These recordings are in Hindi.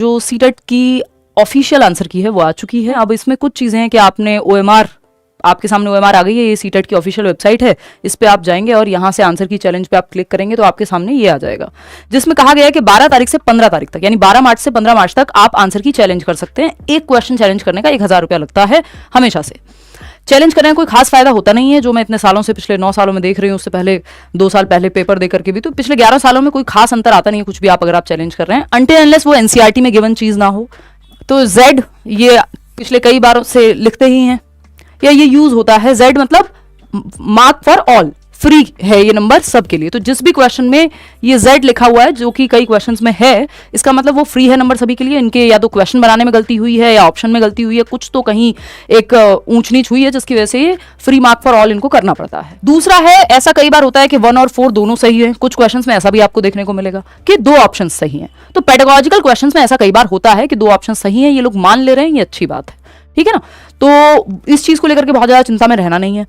जो सीटेट की ऑफिशियल आंसर की है वो आ चुकी है। अब इसमें कुछ चीज़ें हैं कि आपने OMR, आपके सामने OMR आ गई है, ये सीटेट की ऑफिशियल वेबसाइट है, इस पे आप जाएंगे और यहाँ से आंसर की चैलेंज पे आप क्लिक करेंगे तो आपके सामने ये आ जाएगा, जिसमें कहा गया है कि 12 तारीख से 15 तारीख तक, यानी 12 मार्च से 15 मार्च तक आप आंसर की चैलेंज कर सकते हैं। एक क्वेश्चन चैलेंज करने का 1000 रुपया लगता है हमेशा से। चैलेंज करने का कोई खास फायदा होता नहीं है, जो मैं इतने सालों से, पिछले 9 सालों में देख रही हूँ, उससे पहले 2 साल पहले पेपर दे करके भी, तो पिछले 11 सालों में कोई खास अंतर आता नहीं है कुछ भी, आप अगर आप चैलेंज कर रहे हैं, अनटिल अनलेस वो NCERT में गिवन चीज ना हो। तो Z ये पिछले कई बारों से लिखते ही हैं, या ये यूज होता है, Z मतलब मार्क फॉर ऑल, फ्री है ये नंबर सबके लिए। तो जिस भी क्वेश्चन में ये Z लिखा हुआ है, जो कि कई क्वेश्चंस में है, इसका मतलब वो फ्री है नंबर सभी के लिए। इनके या तो क्वेश्चन बनाने में गलती हुई है या ऑप्शन में गलती हुई है, कुछ तो कहीं एक ऊंच नीच हुई है जिसकी वजह से ये फ्री मार्क फॉर ऑल इनको करना पड़ता है। दूसरा है, ऐसा कई बार होता है कि 1 और 4 दोनों सही है, कुछ क्वेश्चन में ऐसा भी आपको देखने को मिलेगा कि 2 ऑप्शन सही है। तो पेडागोजिकल क्वेश्चन में ऐसा कई बार होता है कि 2 ऑप्शन सही है, ये लोग मान ले रहे हैं, ये अच्छी बात है, ठीक है ना। तो इस चीज को लेकर के बहुत ज्यादा चिंता में रहना नहीं है।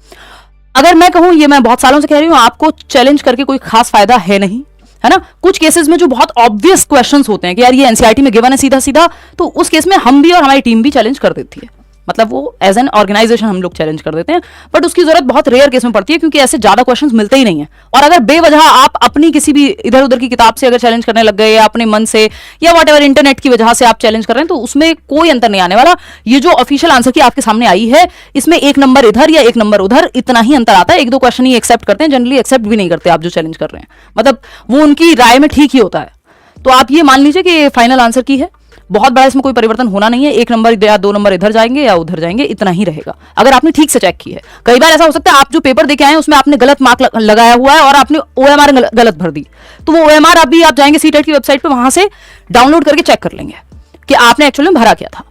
अगर मैं कहूं, ये मैं बहुत सालों से कह रही हूं, आपको चैलेंज करके कोई खास फायदा है नहीं, है ना। कुछ केसेस में जो बहुत ऑब्वियस क्वेश्चंस होते हैं कि यार ये NCERT में गिवन है सीधा सीधा, तो उस केस में हम भी और हमारी टीम भी चैलेंज कर देती है, मतलब वो एज एन ऑर्गेनाइजेशन हम लोग चैलेंज कर देते हैं। बट उसकी जरूरत बहुत रेयर केस में पड़ती है, क्योंकि ऐसे ज्यादा क्वेश्चंस मिलते ही नहीं है। और अगर बेवजह आप अपनी किसी भी इधर उधर की किताब से अगर चैलेंज करने लग गए, या अपने मन से, या व्हाटएवर इंटरनेट की वजह से आप चैलेंज कर रहे हैं, तो उसमें कोई अंतर नहीं आने वाला। ये जो ऑफिशियल आंसर की आपके सामने आई है, इसमें 1 नंबर इधर या 1 नंबर उधर, इतना ही अंतर आता है। 1-2 क्वेश्चन ही एक्सेप्ट करते हैं, जनरली एक्सेप्ट भी नहीं करते आप जो चैलेंज कर रहे हैं, मतलब वो उनकी राय में ठीक ही होता है। तो आप ये मान लीजिए कि फाइनल आंसर की है, बहुत बड़ा इसमें कोई परिवर्तन होना नहीं है। 1 नंबर या 2 नंबर इधर जाएंगे या उधर जाएंगे, इतना ही रहेगा, अगर आपने ठीक से चेक की है। कई बार ऐसा हो सकता है आप जो पेपर देके आए हैं उसमें आपने गलत मार्क लगाया हुआ है और आपने OMR गलत भर दी, तो वो OMR आप जाएंगे सीटेट की वेबसाइट पे, वहां से डाउनलोड करके चेक कर लेंगे कि आपने एक्चुअली में भरा क्या था।